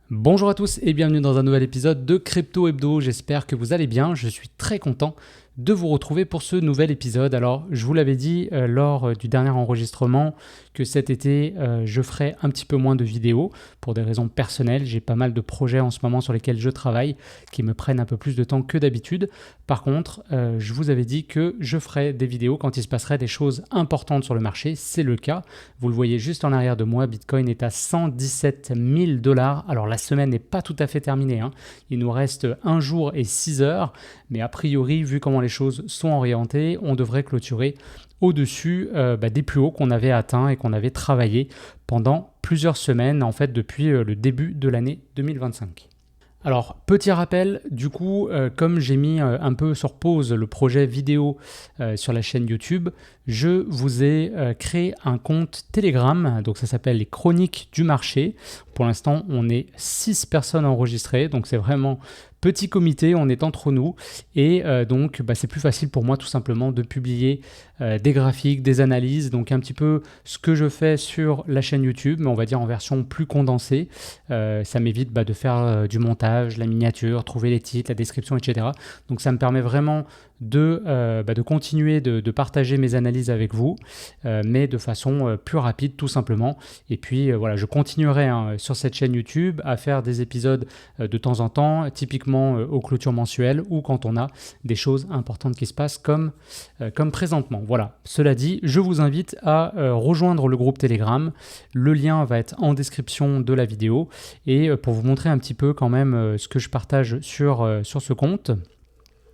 Bonjour à tous et bienvenue dans un nouvel épisode de Crypto Hebdo. J'espère que vous allez bien. Je suis très content de vous retrouver pour ce nouvel épisode. Alors, je vous l'avais dit lors du dernier enregistrement que cet été, je ferai un petit peu moins de vidéos pour des raisons personnelles. J'ai pas mal de projets en ce moment sur lesquels je travaille qui me prennent un peu plus de temps que d'habitude. Par contre, je vous avais dit que je ferai des vidéos quand il se passerait des choses importantes sur le marché. C'est le cas. Vous le voyez juste en arrière de moi, Bitcoin est à 117 000 $. Alors, la semaine n'est pas tout à fait terminée, hein. Il nous reste 1 jour et 6 heures. Mais a priori, vu comment les choses sont orientées, on devrait clôturer au-dessus des plus hauts qu'on avait atteints et qu'on avait travaillé pendant plusieurs semaines, en fait, depuis le début de l'année 2025. Alors, petit rappel, du coup, comme j'ai mis un peu sur pause le projet vidéo sur la chaîne YouTube, je vous ai créé un compte Telegram, donc ça s'appelle les Chroniques du marché. Pour l'instant, on est 6 personnes enregistrées, donc c'est vraiment petit comité, on est entre nous et donc c'est plus facile pour moi tout simplement de publier des graphiques, des analyses, donc un petit peu ce que je fais sur la chaîne YouTube, mais on va dire en version plus condensée. Ça m'évite de faire du montage, la miniature, trouver les titres, la description, etc. Donc ça me permet vraiment de continuer de partager mes analyses avec vous, mais de façon plus rapide tout simplement. Et puis voilà, je continuerai sur cette chaîne YouTube à faire des épisodes de temps en temps, typiquement aux clôtures mensuelles ou quand on a des choses importantes qui se passent comme présentement. Voilà, cela dit, je vous invite à rejoindre le groupe Telegram. Le lien va être en description de la vidéo et pour vous montrer un petit peu quand même ce que je partage sur ce compte.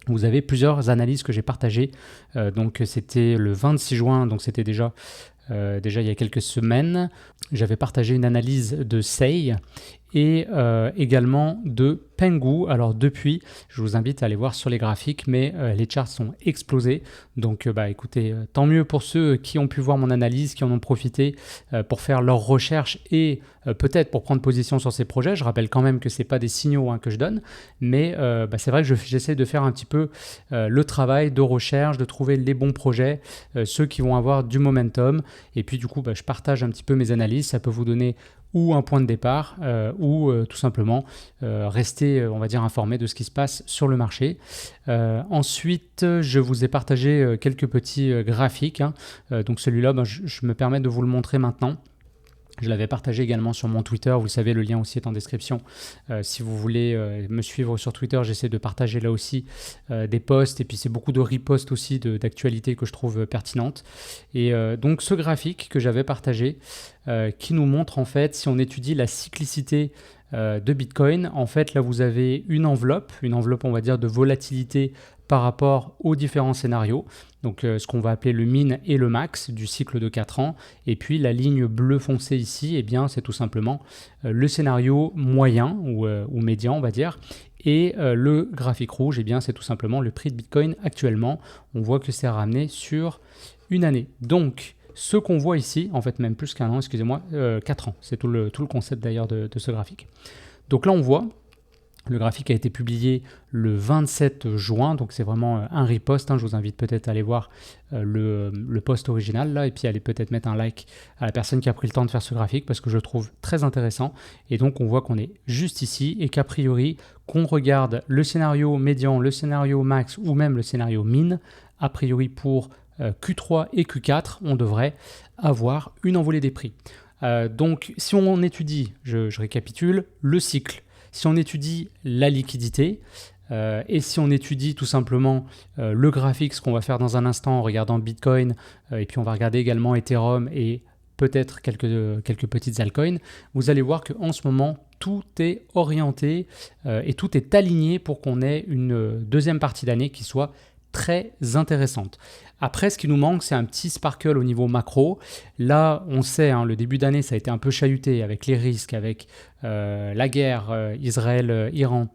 Vous avez plusieurs analyses que j'ai partagées. Donc c'était le 26 juin, donc c'était déjà il y a quelques semaines. J'avais partagé une analyse de Sei et également de Pengu. Alors depuis, je vous invite à aller voir sur les graphiques, mais les charts sont explosés. Donc écoutez, tant mieux pour ceux qui ont pu voir mon analyse, qui en ont profité pour faire leurs recherches et peut-être pour prendre position sur ces projets. Je rappelle quand même que ce n'est pas des signaux que je donne, mais c'est vrai que j'essaie de faire un petit peu le travail de recherche, de trouver les bons projets, ceux qui vont avoir du momentum. Et puis du coup, je partage un petit peu mes analyses. Ça peut vous donner ou un point de départ, ou tout simplement rester, on va dire, informé de ce qui se passe sur le marché. Ensuite, je vous ai partagé quelques petits graphiques. Donc celui-là, je me permets de vous le montrer maintenant. Je l'avais partagé également sur mon Twitter, vous le savez, le lien aussi est en description. Si vous voulez me suivre sur Twitter, j'essaie de partager là aussi des posts et puis c'est beaucoup de reposts aussi d'actualités que je trouve pertinentes. Et donc ce graphique que j'avais partagé qui nous montre en fait, si on étudie la cyclicité de Bitcoin, en fait là vous avez une enveloppe on va dire de volatilité par rapport aux différents scénarios, donc ce qu'on va appeler le min et le max du cycle de 4 ans, et puis la ligne bleue foncée ici, c'est tout simplement le scénario moyen ou médian on va dire, et le graphique rouge, c'est tout simplement le prix de Bitcoin actuellement. On voit que c'est ramené sur une année. Donc ce qu'on voit ici, en fait même plus qu'un an, 4 ans, c'est tout le concept d'ailleurs de ce graphique. Donc là on voit, le graphique a été publié le 27 juin, donc c'est vraiment un repost. Je vous invite peut-être à aller voir le post original là, et puis aller peut-être mettre un like à la personne qui a pris le temps de faire ce graphique parce que je le trouve très intéressant. Et donc on voit qu'on est juste ici et qu'a priori, qu'on regarde le scénario médian, le scénario max ou même le scénario min, a priori pour Q3 et Q4, on devrait avoir une envolée des prix. Donc si on étudie, je récapitule, le cycle, si on étudie la liquidité, et si on étudie tout simplement le graphique, ce qu'on va faire dans un instant en regardant Bitcoin, et puis on va regarder également Ethereum et peut-être quelques petites altcoins, vous allez voir qu'en ce moment, tout est orienté et tout est aligné pour qu'on ait une deuxième partie d'année qui soit très intéressante. Après, ce qui nous manque, c'est un petit sparkle au niveau macro. Là, on sait, le début d'année, ça a été un peu chahuté avec les risques, avec la guerre Israël-Iran.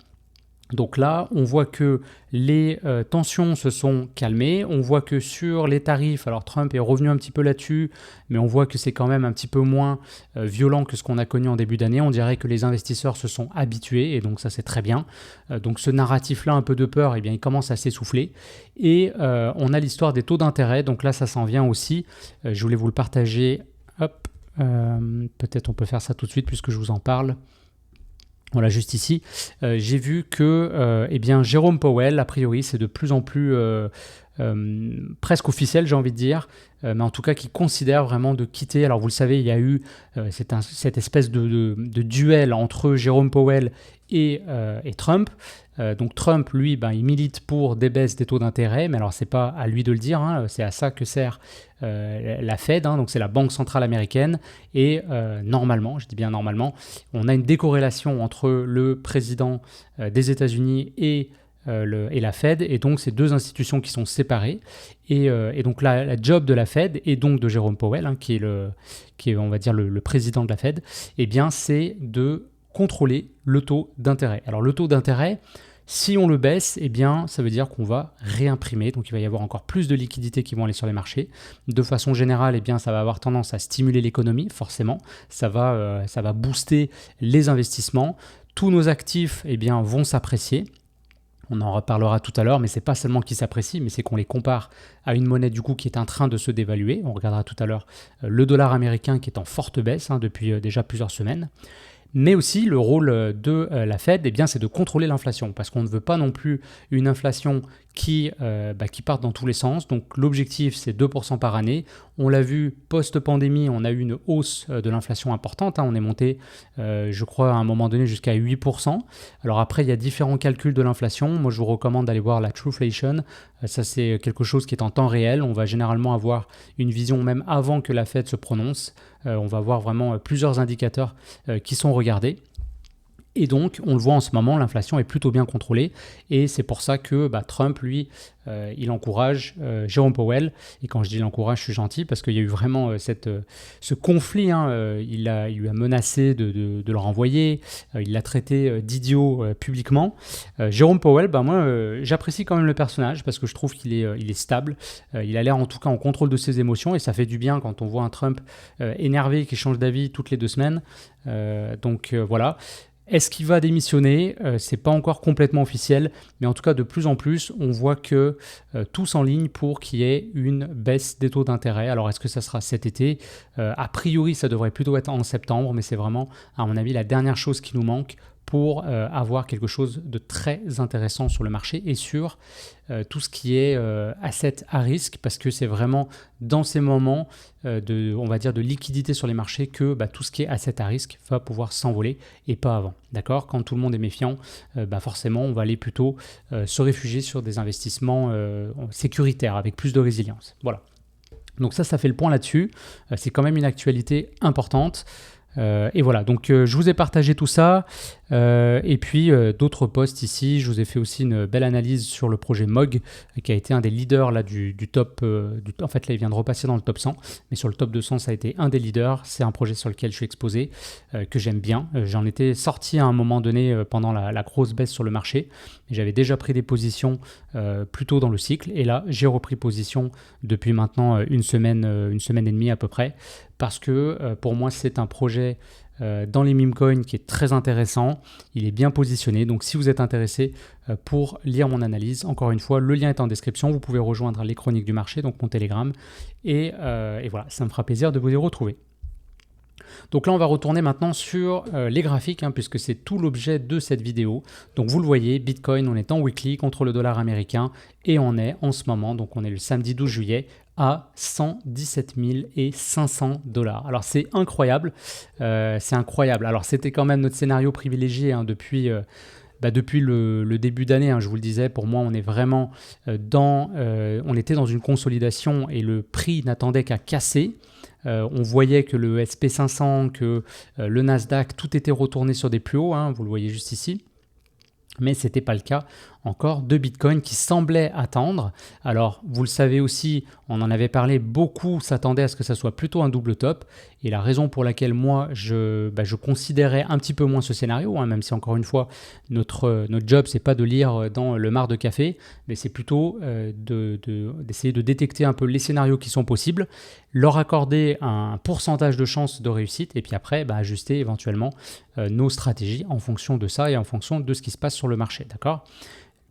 Donc là, on voit que les tensions se sont calmées, on voit que sur les tarifs, alors Trump est revenu un petit peu là-dessus, mais on voit que c'est quand même un petit peu moins violent que ce qu'on a connu en début d'année. On dirait que les investisseurs se sont habitués, et donc ça c'est très bien. Donc ce narratif-là, un peu de peur, il commence à s'essouffler. Et on a l'histoire des taux d'intérêt, donc là ça s'en vient aussi. Je voulais vous le partager, peut-être on peut faire ça tout de suite puisque je vous en parle. Voilà, juste ici, j'ai vu que eh bien, Jérôme Powell, a priori, c'est de plus en plus presque officiel, j'ai envie de dire, mais en tout cas qui considère vraiment de quitter. Alors vous le savez, il y a eu cette espèce de duel entre Jérôme Powell et Trump. Donc Trump, lui, il milite pour des baisses des taux d'intérêt, mais alors c'est pas à lui de le dire, hein, c'est à ça que sert la Fed, hein, donc c'est la Banque centrale américaine, et normalement, je dis bien normalement, on a une décorrélation entre le président des États-Unis et la Fed, et donc ces deux institutions qui sont séparées, et donc la job de la Fed, et donc de Jérôme Powell, hein, qui est, on va dire, le président de la Fed, eh bien c'est de contrôler le taux d'intérêt. Alors le taux d'intérêt, si on le baisse, eh bien, ça veut dire qu'on va réimprimer, donc il va y avoir encore plus de liquidités qui vont aller sur les marchés. De façon générale, eh bien, ça va avoir tendance à stimuler l'économie, forcément. Ça va booster les investissements. Tous nos actifs, eh bien, vont s'apprécier. On en reparlera tout à l'heure, mais c'est pas seulement qu'ils s'apprécient, mais c'est qu'on les compare à une monnaie du coup qui est en train de se dévaluer. On regardera tout à l'heure le dollar américain qui est en forte baisse depuis déjà plusieurs semaines. Mais aussi, le rôle de la Fed, eh bien, c'est de contrôler l'inflation, parce qu'on ne veut pas non plus une inflation qui parte dans tous les sens. Donc l'objectif, c'est 2% par année. On l'a vu, post-pandémie, on a eu une hausse de l'inflation importante, hein. On est monté, je crois, à un moment donné jusqu'à 8%. Alors après, il y a différents calculs de l'inflation. Moi, je vous recommande d'aller voir la Trueflation. Ça, c'est quelque chose qui est en temps réel. On va généralement avoir une vision même avant que la Fed se prononce. On va voir vraiment plusieurs indicateurs qui sont regardés. Et donc, on le voit en ce moment, l'inflation est plutôt bien contrôlée. Et c'est pour ça que Trump, lui, il encourage Jérôme Powell. Et quand je dis l'encourage, je suis gentil parce qu'il y a eu vraiment ce conflit, hein. Il lui a menacé de le renvoyer. Il l'a traité d'idiot publiquement. Jérôme Powell, moi, j'apprécie quand même le personnage parce que je trouve qu'il est stable. Il a l'air en tout cas en contrôle de ses émotions et ça fait du bien quand on voit un Trump énervé qui change d'avis toutes les 2 semaines. Donc voilà. Est-ce qu'il va démissionner ? C'est pas encore complètement officiel, mais en tout cas de plus en plus, on voit que tout s'enligne pour qu'il y ait une baisse des taux d'intérêt. Alors est-ce que ça sera cet été ? A priori, ça devrait plutôt être en septembre, mais c'est vraiment, à mon avis, la dernière chose qui nous manque pour avoir quelque chose de très intéressant sur le marché et sur tout ce qui est asset à risque, parce que c'est vraiment dans ces moments on va dire de liquidité sur les marchés que tout ce qui est asset à risque va pouvoir s'envoler et pas avant. D'accord ? Quand tout le monde est méfiant, forcément on va aller plutôt se réfugier sur des investissements sécuritaires avec plus de résilience. Voilà. Donc ça fait le point là-dessus. C'est quand même une actualité importante. Et voilà, donc je vous ai partagé tout ça et puis d'autres posts ici. Je vous ai fait aussi une belle analyse sur le projet MOG qui a été un des leaders là, du top. En fait, là, il vient de repasser dans le top 100, mais sur le top 200, ça a été un des leaders. C'est un projet sur lequel je suis exposé, que j'aime bien. J'en étais sorti à un moment donné pendant la grosse baisse sur le marché. J'avais déjà pris des positions plus tôt dans le cycle et là, j'ai repris position depuis maintenant une semaine et demie à peu près. Parce que pour moi, c'est un projet dans les meme coins qui est très intéressant. Il est bien positionné. Donc, si vous êtes intéressé pour lire mon analyse, encore une fois, le lien est en description. Vous pouvez rejoindre les chroniques du marché, donc mon Telegram. Et voilà, ça me fera plaisir de vous y retrouver. Donc là, on va retourner maintenant sur les graphiques, hein, puisque c'est tout l'objet de cette vidéo. Donc vous le voyez, Bitcoin, on est en weekly contre le dollar américain et on est en ce moment, donc on est le samedi 12 juillet, à 117 500 $. Alors c'est incroyable, Alors c'était quand même notre scénario privilégié hein, depuis le début d'année, hein, je vous le disais, pour moi on est vraiment on était dans une consolidation et le prix n'attendait qu'à casser. On voyait que le SP500, que le Nasdaq, tout était retourné sur des plus hauts, hein, vous le voyez juste ici. Mais ce n'était pas le cas encore de Bitcoin qui semblait attendre. Alors, vous le savez aussi, on en avait parlé, beaucoup s'attendaient à ce que ça soit plutôt un double top. Et la raison pour laquelle moi, je considérais un petit peu moins ce scénario, hein, même si encore une fois, notre job, c'est pas de lire dans le mar de café, mais c'est plutôt d'essayer de détecter un peu les scénarios qui sont possibles, leur accorder un pourcentage de chance de réussite, et puis après, ajuster éventuellement nos stratégies en fonction de ça et en fonction de ce qui se passe sur le marché, d'accord ?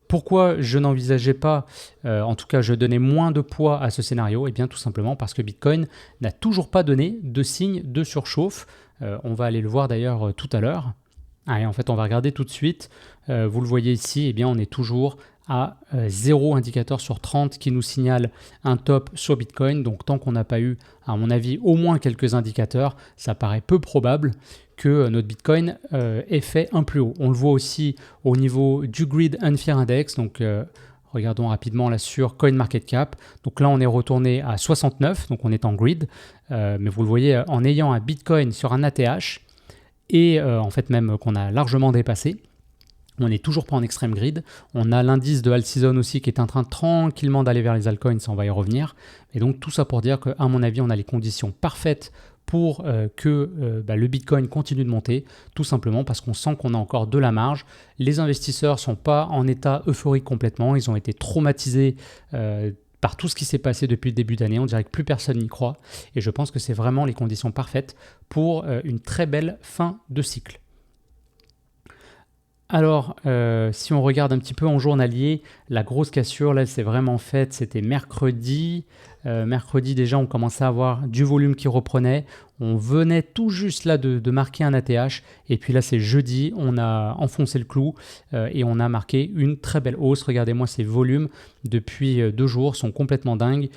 Pourquoi je n'envisageais pas, en tout cas je donnais moins de poids à ce scénario ? Eh bien tout simplement parce que Bitcoin n'a toujours pas donné de signe de surchauffe. On va aller le voir d'ailleurs tout à l'heure. Allez, en fait, on va regarder tout de suite. Vous le voyez ici, eh bien, on est toujours à 0 indicateur sur 30 qui nous signale un top sur Bitcoin. Donc tant qu'on n'a pas eu, à mon avis, au moins quelques indicateurs, ça paraît peu probable que notre Bitcoin ait fait un plus haut. On le voit aussi au niveau du Greed and Fear Index. Donc regardons rapidement là sur CoinMarketCap. Donc là, on est retourné à 69, donc on est en greed. Mais vous le voyez, en ayant un Bitcoin sur un ATH, et en fait même qu'on a largement dépassé, on n'est toujours pas en extrême greed. On a l'indice de Altseason aussi qui est en train tranquillement d'aller vers les altcoins, ça on va y revenir. Et donc tout ça pour dire qu'à mon avis, on a les conditions parfaites pour que le Bitcoin continue de monter, tout simplement parce qu'on sent qu'on a encore de la marge. Les investisseurs ne sont pas en état euphorique complètement, ils ont été traumatisés par tout ce qui s'est passé depuis le début d'année. On dirait que plus personne n'y croit. Et je pense que c'est vraiment les conditions parfaites pour une très belle fin de cycle. Alors, si on regarde un petit peu en journalier, la grosse cassure, là, c'est vraiment faite, c'était mercredi. Mercredi, déjà, on commençait à avoir du volume qui reprenait. On venait tout juste là de marquer un ATH. Et puis là, c'est jeudi, on a enfoncé le clou et on a marqué une très belle hausse. Regardez-moi ces volumes depuis 2 jours, sont complètement dingues.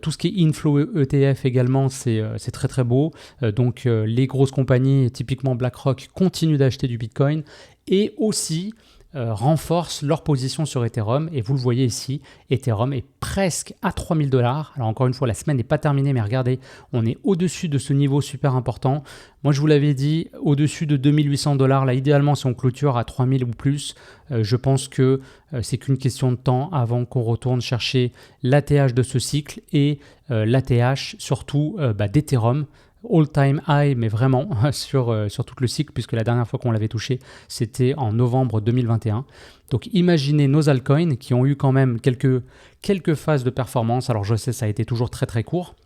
Tout ce qui est inflow ETF également, c'est très très beau. Donc, les grosses compagnies, typiquement BlackRock, continuent d'acheter du Bitcoin. Et aussi renforcent leur position sur Ethereum. Et vous le voyez ici, Ethereum est presque à 3000 $. Alors encore une fois, la semaine n'est pas terminée, mais regardez, on est au-dessus de ce niveau super important. Moi, je vous l'avais dit, au-dessus de 2800 $. Là, idéalement, si on clôture à 3000 ou plus, je pense que c'est qu'une question de temps avant qu'on retourne chercher l'ATH de ce cycle et l'ATH surtout d'Ethereum. All-time high, mais vraiment sur tout le cycle, puisque la dernière fois qu'on l'avait touché, c'était en novembre 2021. Donc imaginez nos altcoins qui ont eu quand même quelques phases de performance. Alors je sais, ça a été toujours très très court.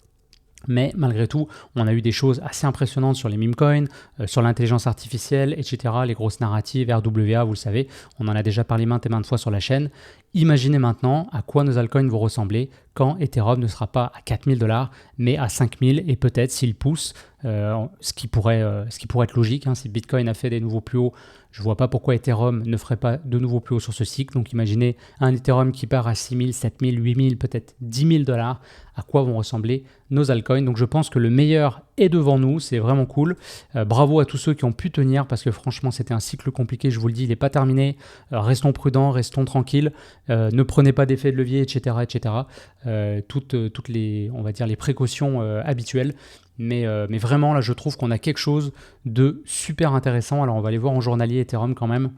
Mais malgré tout, on a eu des choses assez impressionnantes sur les meme coins, sur l'intelligence artificielle, etc. Les grosses narratives, RWA, vous le savez, on en a déjà parlé maintes et maintes fois sur la chaîne. Imaginez maintenant à quoi nos altcoins vont ressembler quand Ethereum ne sera pas à 4000 $, mais à 5000 et peut-être s'il pousse, ce qui pourrait être logique. Si Bitcoin a fait des nouveaux plus hauts, je ne vois pas pourquoi Ethereum ne ferait pas de nouveaux plus hauts sur ce cycle. Donc imaginez un Ethereum qui part à 6000, 7000, 8000, peut-être 10 000 $. À quoi vont ressembler nos altcoins. Donc je pense que le meilleur est devant nous, c'est vraiment cool. Bravo à tous ceux qui ont pu tenir parce que franchement c'était un cycle compliqué, je vous le dis, il n'est pas terminé. Restons prudents, restons tranquilles, ne prenez pas d'effet de levier, etc. etc. Toutes les, on va dire, les précautions habituelles. Mais vraiment là je trouve qu'on a quelque chose de super intéressant. Alors on va aller voir en journalier Ethereum quand même.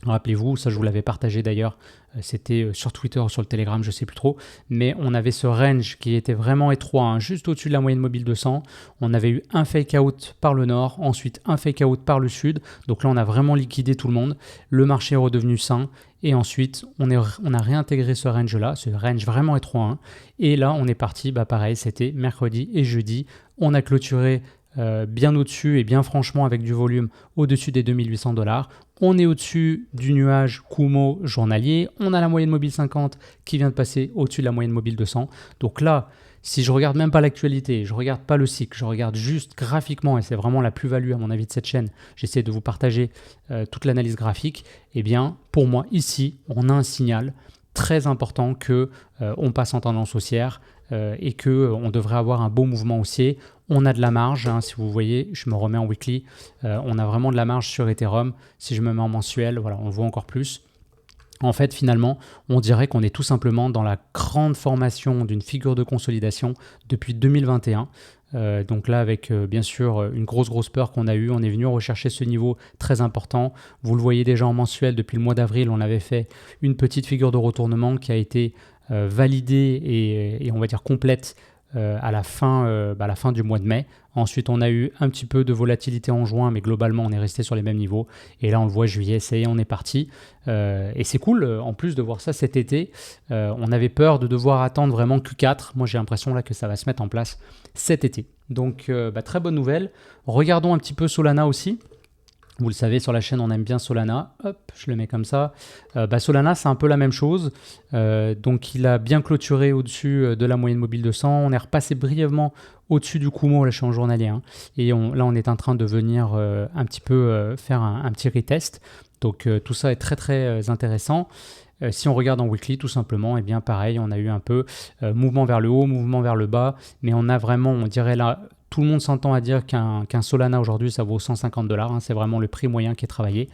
Rappelez-vous, ça je vous l'avais partagé d'ailleurs, c'était sur Twitter ou sur le Telegram, je ne sais plus trop, mais on avait ce range qui était vraiment étroit, juste au-dessus de la moyenne mobile 200. On avait eu un fake out par le nord, ensuite un fake out par le sud, donc là on a vraiment liquidé tout le monde, le marché est redevenu sain, et ensuite on a réintégré ce range-là, ce range vraiment étroit, et là on est parti, pareil, c'était mercredi et jeudi, on a clôturé bien au-dessus et bien franchement avec du volume au-dessus des 2800 $. On est au-dessus du nuage Kumo journalier. On a la moyenne mobile 50 qui vient de passer au-dessus de la moyenne mobile 200. Donc là, si je regarde même pas l'actualité, je regarde pas le cycle, je regarde juste graphiquement, et c'est vraiment la plus-value à mon avis de cette chaîne, j'essaie de vous partager toute l'analyse graphique, eh bien pour moi ici, on a un signal très important que on passe en tendance haussière et qu'on devrait avoir un beau mouvement haussier. On a de la marge, si vous voyez, je me remets en weekly, on a vraiment de la marge sur Ethereum. Si je me mets en mensuel, voilà, on le voit encore plus. En fait, finalement, on dirait qu'on est tout simplement dans la grande formation d'une figure de consolidation depuis 2021. Donc là, avec bien sûr une grosse peur qu'on a eue, on est venu rechercher ce niveau très important. Vous le voyez déjà en mensuel, depuis le mois d'avril, on avait fait une petite figure de retournement qui a été validée et on va dire complète à la fin du mois de mai. Ensuite, on a eu un petit peu de volatilité en juin, mais globalement, on est resté sur les mêmes niveaux. Et là, on le voit juillet, ça y est, on est parti. Et c'est cool, en plus de voir ça cet été. On avait peur de devoir attendre vraiment Q4. Moi, j'ai l'impression là que ça va se mettre en place cet été. Donc, très bonne nouvelle. Regardons un petit peu Solana aussi. Vous le savez, sur la chaîne, on aime bien Solana. Hop, je le mets comme ça. Solana, c'est un peu la même chose. Donc, il a bien clôturé au-dessus de la moyenne mobile de 100. On est repassé brièvement au-dessus du Kumo. Là, je suis en journalier. Et là, on est en train de venir un petit peu faire un petit retest. Donc, tout ça est très, très intéressant. Si on regarde en weekly, tout simplement, eh bien pareil, on a eu un peu mouvement vers le haut, mouvement vers le bas, mais on a vraiment, on dirait là, tout le monde s'entend à dire qu'un Solana aujourd'hui, ça vaut 150 $, c'est vraiment le prix moyen qui est travaillé.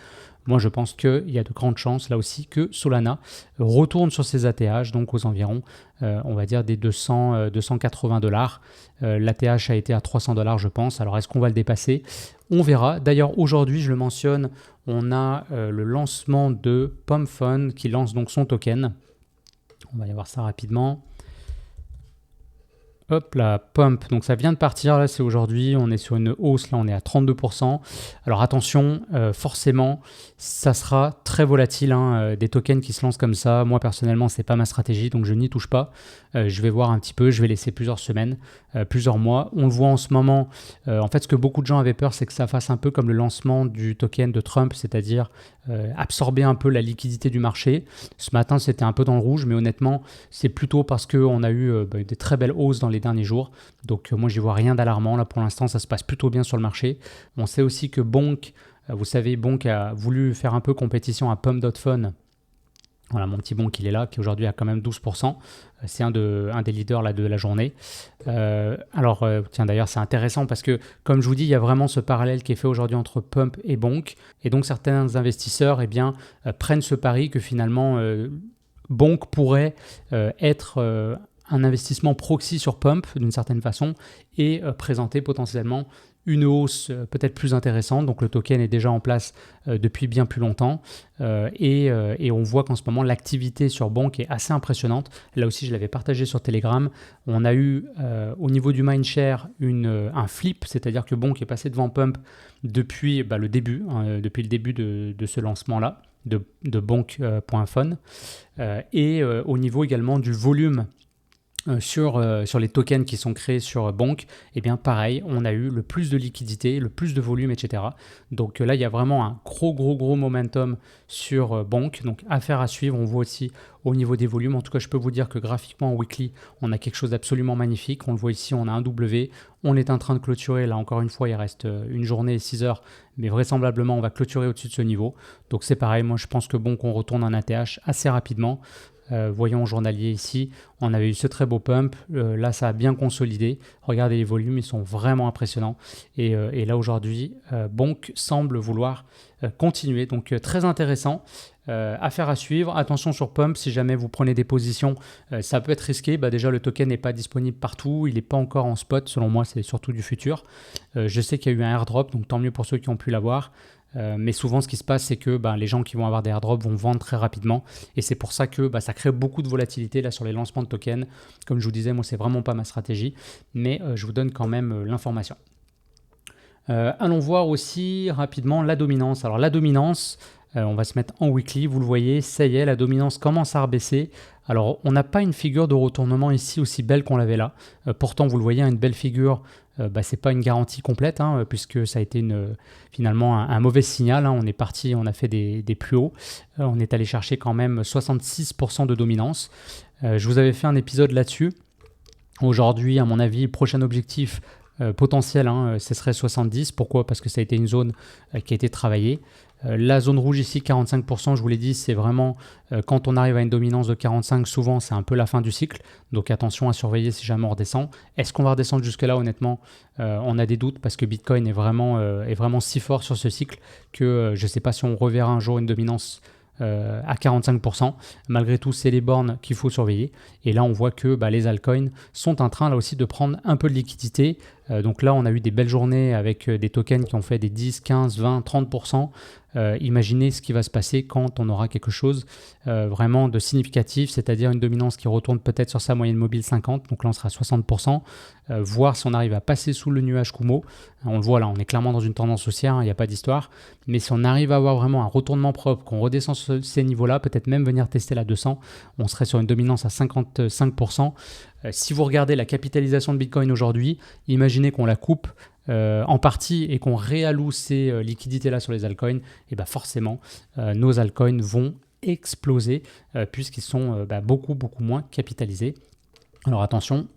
Moi, je pense qu'il y a de grandes chances, là aussi, que Solana retourne sur ses ATH, donc aux environs, on va dire, des 280 $. L'ATH a été à 300 $, je pense. Alors, est-ce qu'on va le dépasser? On verra. D'ailleurs, aujourd'hui, je le mentionne, on a le lancement de PumpFun qui lance donc son token. On va aller voir ça rapidement. Hop, la pump, donc ça vient de partir, là c'est aujourd'hui, on est sur une hausse, là on est à 32%. Alors attention, forcément, ça sera très volatile, des tokens qui se lancent comme ça. Moi personnellement, c'est pas ma stratégie, donc je n'y touche pas. Je vais voir un petit peu, je vais laisser plusieurs semaines, plusieurs mois. On le voit en ce moment, en fait ce que beaucoup de gens avaient peur, c'est que ça fasse un peu comme le lancement du token de Trump, c'est-à-dire absorber un peu la liquidité du marché. Ce matin, c'était un peu dans le rouge, mais honnêtement, c'est plutôt parce qu'on a eu des très belles hausses dans les derniers jours. Donc moi, j'y vois rien d'alarmant. Là, pour l'instant, ça se passe plutôt bien sur le marché. On sait aussi que Bonk, vous savez, Bonk a voulu faire un peu compétition à Pump.Fun. Voilà, mon petit Bonk, il est là, qui aujourd'hui a quand même 12%. C'est un des leaders là, de la journée. Tiens, d'ailleurs, c'est intéressant parce que, comme je vous dis, il y a vraiment ce parallèle qui est fait aujourd'hui entre Pump et Bonk. Et donc, certains investisseurs prennent ce pari que finalement, Bonk pourrait être un investissement proxy sur Pump d'une certaine façon et présenter potentiellement une hausse peut-être plus intéressante. Donc le token est déjà en place depuis bien plus longtemps et on voit qu'en ce moment l'activité sur Bonk est assez impressionnante. Là aussi je l'avais partagé sur Telegram. On a eu au niveau du mindshare un flip, c'est-à-dire que Bonk est passé devant Pump depuis le début, depuis le début de ce lancement-là de Bonk.fun et au niveau également du volume sur les tokens qui sont créés sur Bonk, et bien pareil, on a eu le plus de liquidité, le plus de volume, etc. Donc là, il y a vraiment un gros momentum sur Bonk, donc affaire à suivre. On voit aussi au niveau des volumes. En tout cas, je peux vous dire que graphiquement, en weekly, on a quelque chose d'absolument magnifique. On le voit ici, on a un W. On est en train de clôturer. Là, encore une fois, il reste une journée et 6 heures, mais vraisemblablement, on va clôturer au-dessus de ce niveau. Donc c'est pareil, moi je pense que Bonk, on retourne en ATH assez rapidement. Voyons au journalier ici, on avait eu ce très beau pump, là ça a bien consolidé, regardez les volumes, ils sont vraiment impressionnants et là aujourd'hui Bonk semble vouloir continuer, donc très intéressant, affaire à suivre. Attention sur pump, si jamais vous prenez des positions, ça peut être risqué. Déjà le token n'est pas disponible partout, il n'est pas encore en spot, selon moi c'est surtout du futur. Je sais qu'il y a eu un airdrop, donc tant mieux pour ceux qui ont pu l'avoir. Mais souvent ce qui se passe c'est que les gens qui vont avoir des airdrops vont vendre très rapidement et c'est pour ça que ça crée beaucoup de volatilité là sur les lancements de tokens. Comme je vous disais, moi c'est vraiment pas ma stratégie, mais je vous donne quand même l'information. Allons voir aussi rapidement la dominance. Alors la dominance, on va se mettre en weekly, vous le voyez, ça y est, la dominance commence à rebaisser. Alors on n'a pas une figure de retournement ici aussi belle qu'on l'avait là, pourtant vous le voyez, une belle figure. C'est pas une garantie complète puisque ça a été finalement un mauvais signal. On est parti, on a fait des plus hauts. On est allé chercher quand même 66% de dominance. Je vous avais fait un épisode là-dessus. Aujourd'hui, à mon avis, prochain objectif potentiel, ce serait 70. Pourquoi? Parce que ça a été une zone qui a été travaillée. La zone rouge ici, 45%, je vous l'ai dit, c'est vraiment quand on arrive à une dominance de 45, souvent c'est un peu la fin du cycle. Donc attention à surveiller si jamais on redescend. Est-ce qu'on va redescendre jusque là? Honnêtement, on a des doutes parce que Bitcoin est vraiment si fort sur ce cycle que je ne sais pas si on reverra un jour une dominance à 45%. Malgré tout, c'est les bornes qu'il faut surveiller. Et là, on voit que les altcoins sont en train là aussi de prendre un peu de liquidité. Donc là, on a eu des belles journées avec des tokens qui ont fait des 10, 15, 20, 30%. Imaginez ce qui va se passer quand on aura quelque chose vraiment de significatif, c'est-à-dire une dominance qui retourne peut-être sur sa moyenne mobile 50, donc là on sera à 60%, voir si on arrive à passer sous le nuage Kumo. On le voit là, on est clairement dans une tendance haussière, il n'y a pas d'histoire, mais si on arrive à avoir vraiment un retournement propre, qu'on redescend sur ces niveaux-là, peut-être même venir tester la 200, on serait sur une dominance à 55%. Si vous regardez la capitalisation de Bitcoin aujourd'hui, imaginez qu'on la coupe en partie et qu'on réalloue ces liquidités-là sur les altcoins, et bah forcément, nos altcoins vont exploser puisqu'ils sont beaucoup moins capitalisés. Alors attention,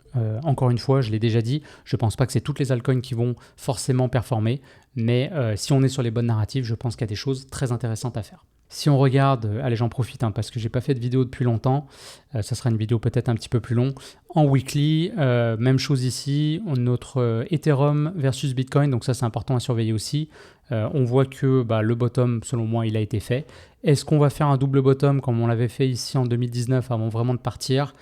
encore une fois, je l'ai déjà dit, je ne pense pas que c'est toutes les altcoins qui vont forcément performer, mais si on est sur les bonnes narratives, je pense qu'il y a des choses très intéressantes à faire. Si on regarde, allez j'en profite parce que j'ai pas fait de vidéo depuis longtemps, ça sera une vidéo peut-être un petit peu plus longue. En weekly, même chose ici, notre Ethereum versus Bitcoin, donc ça c'est important à surveiller aussi. On voit que le bottom, selon moi, il a été fait. Est-ce qu'on va faire un double bottom comme on l'avait fait ici en 2019 avant vraiment de partir?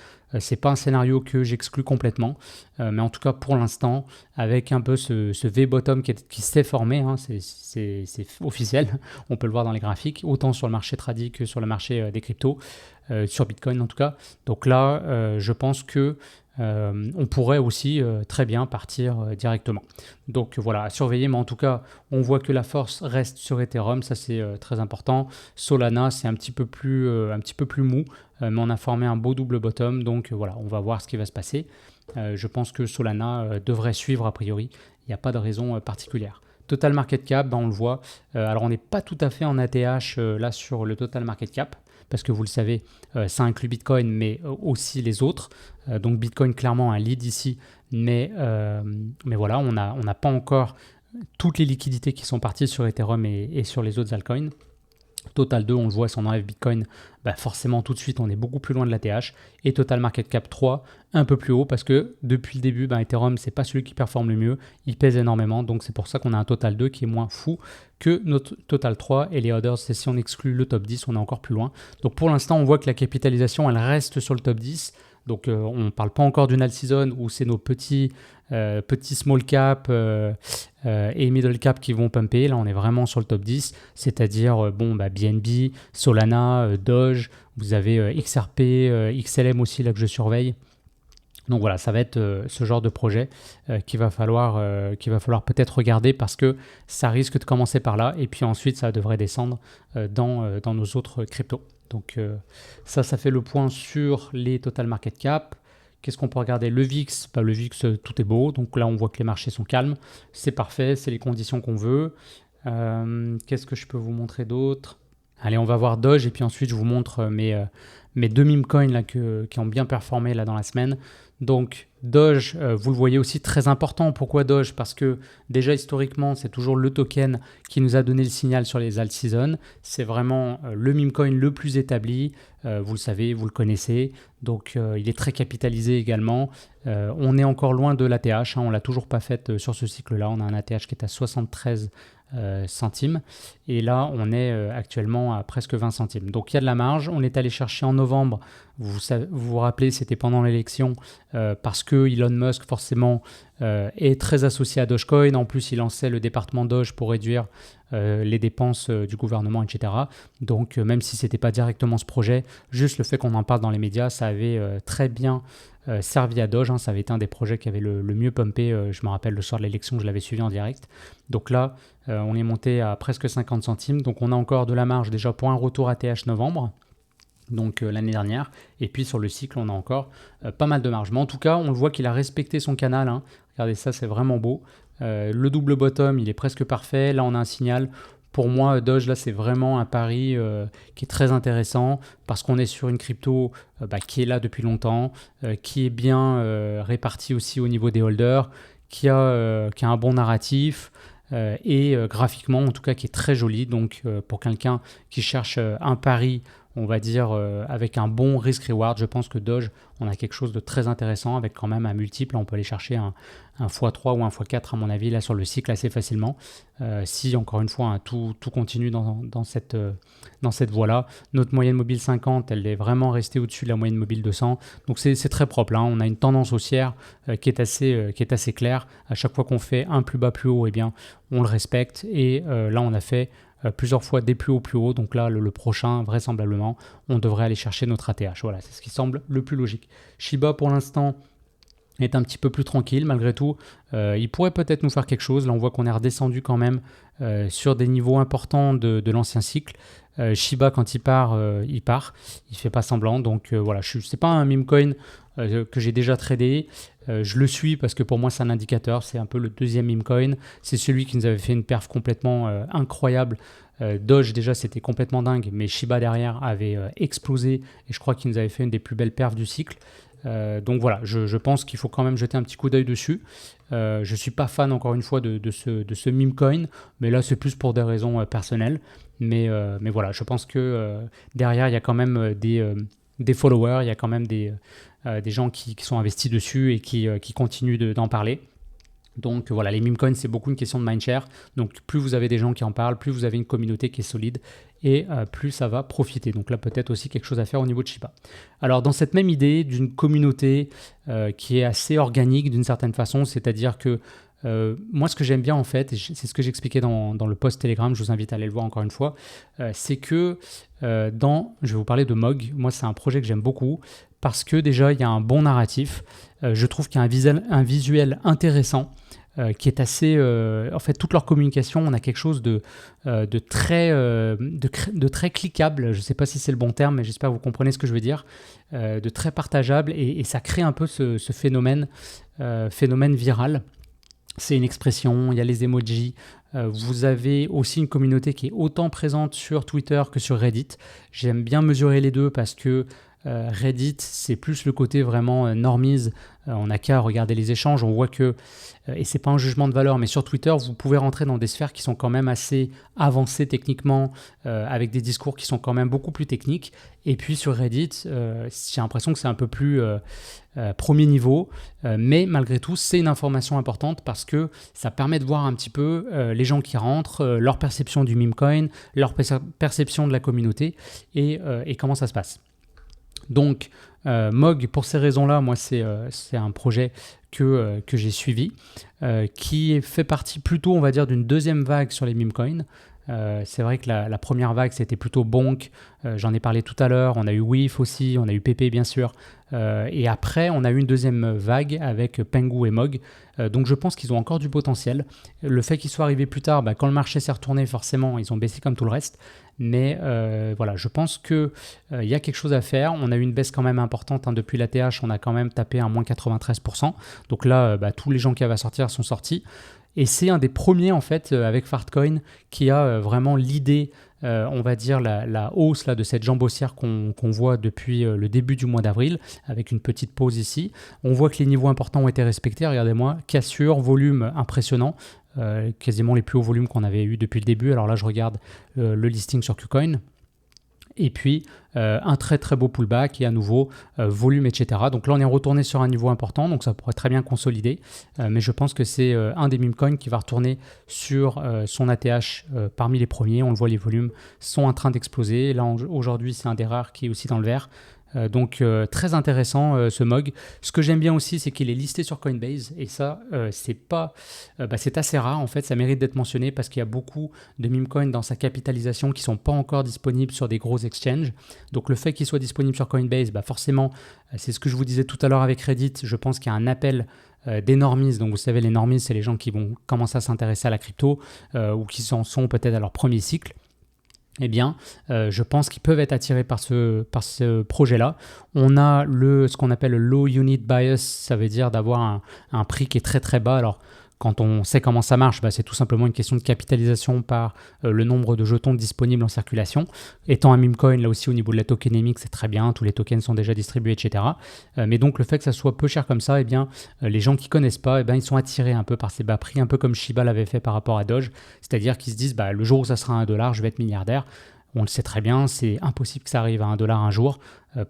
C'est pas un scénario que j'exclus complètement, mais en tout cas pour l'instant, avec un peu ce V-bottom qui s'est formé, c'est officiel, on peut le voir dans les graphiques, autant sur le marché tradi que sur le marché des cryptos, sur Bitcoin en tout cas. Donc là, je pense que on pourrait aussi très bien partir directement. Donc voilà, à surveiller, mais en tout cas, on voit que la force reste sur Ethereum, ça c'est très important. Solana, c'est un petit peu plus mou, mais on a formé un beau double bottom, donc voilà, on va voir ce qui va se passer. Je pense que Solana devrait suivre a priori, il n'y a pas de raison particulière. Total market cap, on le voit. Alors on n'est pas tout à fait en ATH là sur le total market cap, parce que vous le savez, ça inclut Bitcoin, mais aussi les autres. Donc Bitcoin, clairement, un lead ici, mais voilà, on n'a pas encore toutes les liquidités qui sont parties sur Ethereum et sur les autres altcoins. Total 2, on le voit, si on enlève Bitcoin, forcément tout de suite on est beaucoup plus loin de l'ATH. Et Total Market Cap 3, un peu plus haut, parce que depuis le début, Ethereum, c'est pas celui qui performe le mieux, il pèse énormément, donc c'est pour ça qu'on a un Total 2 qui est moins fou que notre Total 3. Et les others, c'est si on exclut le top 10, on est encore plus loin. Donc pour l'instant, on voit que la capitalisation, elle reste sur le top 10. Donc on ne parle pas encore d'une alt season où c'est nos petits small cap et middle cap qui vont pumper. Là on est vraiment sur le top 10, c'est-à-dire BNB, Solana, Doge, vous avez XRP, XLM aussi là que je surveille. Donc voilà, ça va être ce genre de projet qu'il va falloir peut-être regarder, parce que ça risque de commencer par là et puis ensuite ça devrait descendre dans nos autres cryptos. Donc ça fait le point sur les total market cap. Qu'est-ce qu'on peut regarder? Le VIX, le VIX, tout est beau. Donc là, on voit que les marchés sont calmes. C'est parfait, c'est les conditions qu'on veut. Qu'est-ce que je peux vous montrer d'autre? Allez, on va voir Doge et puis ensuite, je vous montre mes deux meme coins là, qui ont bien performé là, dans la semaine. Donc Doge, vous le voyez aussi, très important. Pourquoi Doge? Parce que déjà historiquement, c'est toujours le token qui nous a donné le signal sur les alt season. C'est vraiment le meme coin le plus établi. Vous le savez, vous le connaissez. Donc il est très capitalisé également. On est encore loin de l'ATH. On ne l'a toujours pas faite sur ce cycle-là. On a un ATH qui est à 73 centimes. Et là, on est actuellement à presque 20 centimes. Donc il y a de la marge. On est allé chercher en novembre. Vous rappelez, c'était pendant l'élection, parce que Elon Musk, forcément, est très associé à Dogecoin. En plus, il lançait le département Doge pour réduire les dépenses du gouvernement, etc. Donc, même si ce n'était pas directement ce projet, juste le fait qu'on en parle dans les médias, ça avait très bien servi à Doge. Ça avait été un des projets qui avait le mieux pumpé. Je me rappelle, le soir de l'élection, je l'avais suivi en direct. Donc là, on est monté à presque 50 centimes. Donc, on a encore de la marge déjà pour un retour ATH novembre. Donc l'année dernière, et puis sur le cycle on a encore pas mal de marge, mais en tout cas on le voit qu'il a respecté son canal, Regardez ça, c'est vraiment beau, le double bottom il est presque parfait. Là on a un signal. Pour moi, Doge, là, c'est vraiment un pari qui est très intéressant, parce qu'on est sur une crypto qui est là depuis longtemps, qui est bien répartie aussi au niveau des holders, qui a un bon narratif, et graphiquement en tout cas qui est très joli. Donc pour quelqu'un qui cherche un pari, on va dire avec un bon risk-reward, je pense que Doge, on a quelque chose de très intéressant, avec quand même un multiple. On peut aller chercher un x3 ou un x4 à mon avis là sur le cycle assez facilement, si encore une fois tout continue dans cette voie-là. Notre moyenne mobile 50, elle est vraiment restée au-dessus de la moyenne mobile 200, donc c'est très propre. On a une tendance haussière qui est assez claire. À chaque fois qu'on fait un plus bas plus haut, eh bien on le respecte, et là on a fait plusieurs fois des plus hauts, donc là le prochain, vraisemblablement, on devrait aller chercher notre ATH. Voilà, c'est ce qui semble le plus logique. Shiba pour l'instant est un petit peu plus tranquille malgré tout. Il pourrait peut-être nous faire quelque chose. Là on voit qu'on est redescendu quand même sur des niveaux importants de l'ancien cycle. Shiba, quand il part, il fait pas semblant. Donc voilà, c'est pas un meme coin que j'ai déjà tradé. Je le suis parce que pour moi c'est un indicateur, c'est un peu le deuxième meme coin, c'est celui qui nous avait fait une perf complètement incroyable. Doge déjà c'était complètement dingue, mais Shiba derrière avait explosé et je crois qu'il nous avait fait une des plus belles perfs du cycle. Donc voilà, je pense qu'il faut quand même jeter un petit coup d'œil dessus. Je ne suis pas fan encore une fois de ce meme coin, mais là c'est plus pour des raisons personnelles. Mais voilà, je pense que derrière il y a quand même des followers, il y a quand même des gens qui sont investis dessus et qui continuent d'en parler. Donc voilà, les meme coins, c'est beaucoup une question de mindshare. Donc plus vous avez des gens qui en parlent, plus vous avez une communauté qui est solide et plus ça va profiter. Donc là, peut-être aussi quelque chose à faire au niveau de Shiba. Alors dans cette même idée d'une communauté qui est assez organique d'une certaine façon, c'est-à-dire que moi, ce que j'aime bien en fait, et c'est ce que j'expliquais dans le post Telegram, je vous invite à aller le voir encore une fois, c'est que je vais vous parler de Mog. Moi, c'est un projet que j'aime beaucoup parce que déjà, il y a un bon narratif. Je trouve qu'il y a un visuel intéressant qui est assez... en fait, toute leur communication, on a quelque chose de très cliquable. Je ne sais pas si c'est le bon terme, mais j'espère que vous comprenez ce que je veux dire. De très partageable et ça crée un peu ce phénomène viral. C'est une expression, il y a les emojis. Vous avez aussi une communauté qui est autant présente sur Twitter que sur Reddit. J'aime bien mesurer les deux parce que Reddit, c'est plus le côté vraiment normies. On n'a qu'à regarder les échanges. On voit que, et c'est pas un jugement de valeur, mais sur Twitter, vous pouvez rentrer dans des sphères qui sont quand même assez avancées techniquement, avec des discours qui sont quand même beaucoup plus techniques. Et puis sur Reddit, j'ai l'impression que c'est un peu plus premier niveau, mais malgré tout, c'est une information importante parce que ça permet de voir un petit peu les gens qui rentrent, leur perception du meme coin, leur perception de la communauté et comment ça se passe. Donc, Mog, pour ces raisons-là, moi, c'est un projet que j'ai suivi, qui fait partie plutôt, on va dire, d'une deuxième vague sur les meme coins. C'est vrai que la première vague, c'était plutôt Bonk. J'en ai parlé tout à l'heure. On a eu WIF aussi, on a eu PP, bien sûr. Et après, on a eu une deuxième vague avec Pengu et Mog. Donc, je pense qu'ils ont encore du potentiel. Le fait qu'ils soient arrivés plus tard, quand le marché s'est retourné, forcément, ils ont baissé comme tout le reste. Mais voilà, je pense qu'il y a quelque chose à faire. On a eu une baisse quand même importante depuis l'ATH. On a quand même tapé un moins 93%. Donc là, tous les gens qui avaient à sortir sont sortis. Et c'est un des premiers, en fait, avec Fartcoin, qui a vraiment l'idée, on va dire, la hausse là, de cette jambe haussière qu'on voit depuis le début du mois d'avril, avec une petite pause ici. On voit que les niveaux importants ont été respectés. Regardez-moi, cassure, volume impressionnant. Quasiment les plus hauts volumes qu'on avait eu depuis le début. Alors là, je regarde le listing sur KuCoin. Et puis, un très très beau pullback et à nouveau, volume, etc. Donc là, on est retourné sur un niveau important, donc ça pourrait très bien consolider. Mais je pense que c'est un des meme coins qui va retourner sur son ATH parmi les premiers. On le voit, les volumes sont en train d'exploser. Là, aujourd'hui, c'est un des rares qui est aussi dans le vert. Donc très intéressant ce Mog. Ce que j'aime bien aussi, c'est qu'il est listé sur Coinbase et ça c'est assez rare en fait, ça mérite d'être mentionné parce qu'il y a beaucoup de meme coins dans sa capitalisation qui sont pas encore disponibles sur des gros exchanges. Donc le fait qu'il soit disponible sur Coinbase, forcément c'est ce que je vous disais tout à l'heure avec Reddit, je pense qu'il y a un appel des normies. Donc vous savez, les normies, c'est les gens qui vont commencer à s'intéresser à la crypto ou qui en sont peut-être à leur premier cycle. Eh bien, je pense qu'ils peuvent être attirés par ce projet-là. On a ce qu'on appelle le low unit bias, ça veut dire d'avoir un prix qui est très très bas. Alors, quand on sait comment ça marche, c'est tout simplement une question de capitalisation par le nombre de jetons disponibles en circulation. Étant un meme coin, là aussi au niveau de la tokenomics, c'est très bien, tous les tokens sont déjà distribués, etc. Mais donc le fait que ça soit peu cher comme ça, eh bien, les gens qui ne connaissent pas, ils sont attirés un peu par ces bas prix, un peu comme Shiba l'avait fait par rapport à Doge, c'est-à-dire qu'ils se disent, le jour où ça sera $1, je vais être milliardaire. On le sait très bien, c'est impossible que ça arrive à $1 un jour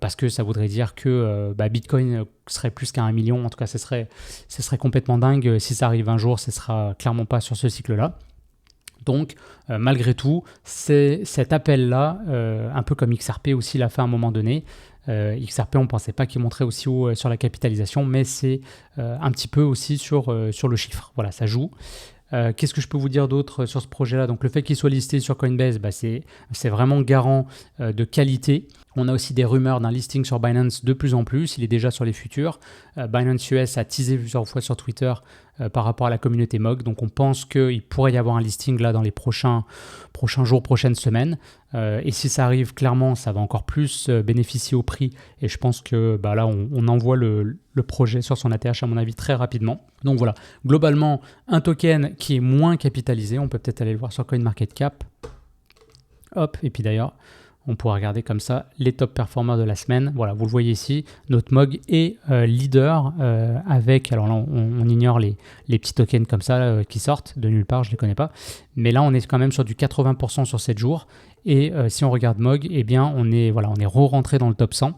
parce que ça voudrait dire que Bitcoin serait plus qu'à 1 million. En tout cas, ce serait complètement dingue. Si ça arrive un jour, ce ne sera clairement pas sur ce cycle-là. Donc, malgré tout, c'est cet appel-là, un peu comme XRP aussi l'a fait à un moment donné. XRP, on ne pensait pas qu'il monterait aussi haut sur la capitalisation, mais c'est un petit peu aussi sur le chiffre. Voilà, ça joue. Qu'est-ce que je peux vous dire d'autre sur ce projet-là? Donc le fait qu'il soit listé sur Coinbase, c'est vraiment garant de qualité. On a aussi des rumeurs d'un listing sur Binance de plus en plus. Il est déjà sur les futurs. Binance US a teasé plusieurs fois sur Twitter par rapport à la communauté MOG. Donc on pense qu'il pourrait y avoir un listing là dans les prochains jours, prochaines semaines. Et si ça arrive, clairement, ça va encore plus bénéficier au prix. Et je pense que là, on envoie le projet sur son ATH, à mon avis, très rapidement. Donc voilà, globalement, un token qui est moins capitalisé. On peut peut-être aller le voir sur CoinMarketCap. Hop, et puis d'ailleurs, on pourra regarder comme ça les top performers de la semaine. Voilà, vous le voyez ici, notre MOG est leader avec, alors là on ignore les petits tokens comme ça qui sortent de nulle part, je ne les connais pas. Mais là on est quand même sur du 80% sur 7 jours. Et si on regarde MOG, eh bien on est re-rentré dans le top 100.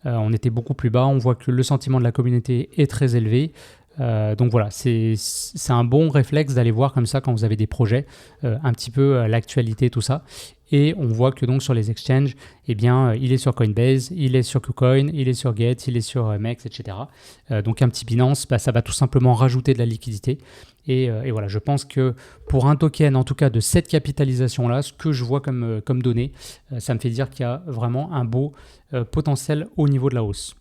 On était beaucoup plus bas, on voit que le sentiment de la communauté est très élevé. Donc voilà, c'est un bon réflexe d'aller voir comme ça quand vous avez des projets, un petit peu l'actualité, tout ça. Et on voit que donc sur les exchanges, eh bien, il est sur Coinbase, il est sur KuCoin, il est sur Get, il est sur MEX, etc. Donc un petit Binance, ça va tout simplement rajouter de la liquidité. Et voilà, je pense que pour un token, en tout cas de cette capitalisation-là, ce que je vois comme données, ça me fait dire qu'il y a vraiment un beau potentiel au niveau de la hausse.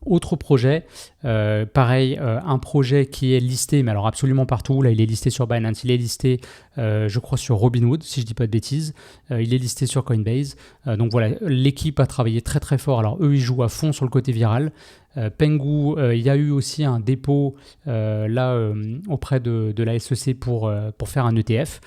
Autre projet, pareil, un projet qui est listé, mais alors absolument partout. Là, il est listé sur Binance, il est listé, je crois, sur Robinhood, si je ne dis pas de bêtises. Il est listé sur Coinbase. Donc voilà, l'équipe a travaillé très très fort. Alors eux, ils jouent à fond sur le côté viral. Pengu, il y a eu aussi un dépôt auprès de la SEC pour faire un ETF.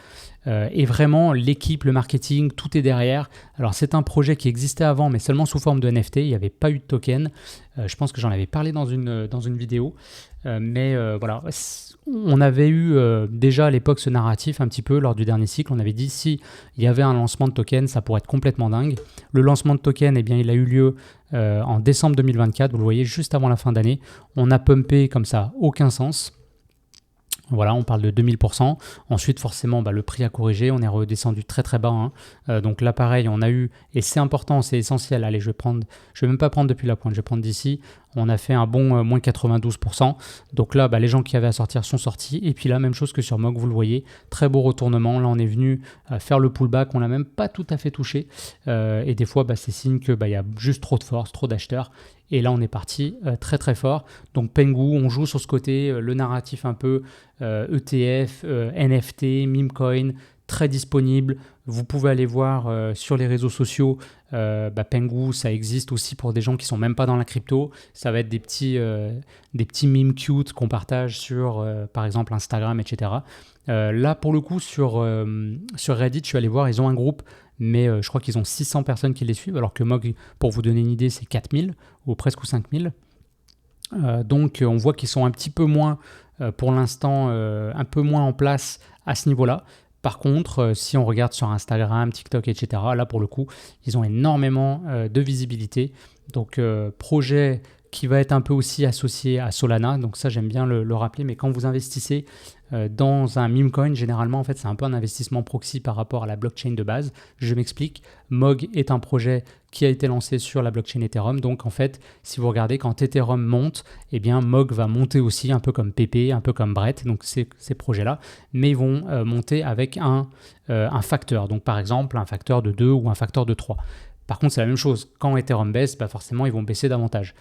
Et vraiment, l'équipe, le marketing, tout est derrière. Alors, c'est un projet qui existait avant, mais seulement sous forme de NFT. Il n'y avait pas eu de token. Je pense que j'en avais parlé dans une vidéo. Mais voilà, on avait eu déjà à l'époque ce narratif un petit peu lors du dernier cycle. On avait dit si il y avait un lancement de token, ça pourrait être complètement dingue. Le lancement de token, eh bien, il a eu lieu en décembre 2024. Vous le voyez, juste avant la fin d'année. On a pumpé comme ça, aucun sens. Voilà, on parle de 2000%. Ensuite, forcément, le prix a corrigé. On est redescendu très très bas. Donc là, pareil, on a eu, et c'est important, c'est essentiel. Allez, je vais même pas prendre depuis la pointe, je vais prendre d'ici. On a fait un bon moins 92%. Donc là, les gens qui avaient à sortir sont sortis. Et puis là, même chose que sur MOG, vous le voyez. Très beau retournement. Là, on est venu faire le pullback. On l'a même pas tout à fait touché. Et des fois, c'est signe que y a juste trop de force, trop d'acheteurs. Et là, on est parti très très fort. Donc Pengu, on joue sur ce côté, le narratif un peu ETF, NFT, memecoin, très disponible. Vous pouvez aller voir sur les réseaux sociaux. Pengu, ça existe aussi pour des gens qui ne sont même pas dans la crypto. Ça va être des petits memes cute qu'on partage sur, par exemple, Instagram, etc. Là, pour le coup, sur Reddit, je suis allé voir, ils ont un groupe. Mais je crois qu'ils ont 600 personnes qui les suivent, alors que MOG, pour vous donner une idée, c'est 4000 ou presque 5000. Donc on voit qu'ils sont un petit peu moins, pour l'instant, un peu moins en place à ce niveau-là. Par contre, si on regarde sur Instagram, TikTok, etc., là pour le coup, ils ont énormément de visibilité. Donc projet qui va être un peu aussi associé à Solana, donc ça j'aime bien le rappeler, mais quand vous investissez dans un meme coin, généralement en fait c'est un peu un investissement proxy par rapport à la blockchain de base. Je m'explique, MOG est un projet qui a été lancé sur la blockchain Ethereum, donc en fait si vous regardez quand Ethereum monte, eh bien MOG va monter aussi un peu comme PP, un peu comme Brett, donc ces projets-là, mais ils vont monter avec un facteur, donc par exemple un facteur de 2 ou un facteur de 3. Par contre c'est la même chose, quand Ethereum baisse, forcément ils vont baisser davantage.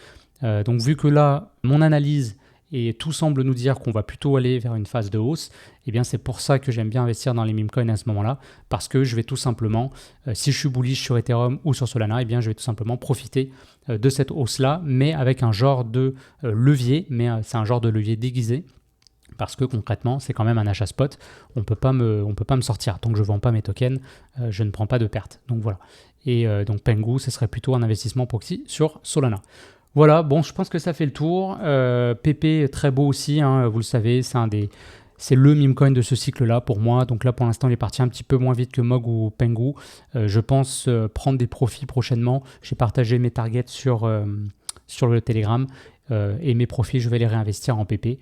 Donc vu que là, mon analyse et tout semble nous dire qu'on va plutôt aller vers une phase de hausse, eh bien c'est pour ça que j'aime bien investir dans les meme coins à ce moment-là, parce que je vais tout simplement, si je suis bullish sur Ethereum ou sur Solana, eh bien je vais tout simplement profiter de cette hausse-là, mais avec un genre de levier, mais c'est un genre de levier déguisé. Parce que concrètement, c'est quand même un achat spot. On peut pas me sortir. Tant que je ne vends pas mes tokens, je ne prends pas de perte. Donc voilà. Et donc Pengu, ce serait plutôt un investissement proxy sur Solana. Voilà, bon, je pense que ça fait le tour. PP, très beau aussi, vous le savez, c'est le meme coin de ce cycle-là pour moi. Donc là, pour l'instant, il est parti un petit peu moins vite que MOG ou Pengu. Je pense prendre des profits prochainement. J'ai partagé mes targets sur le Telegram. et mes profits, je vais les réinvestir en PP.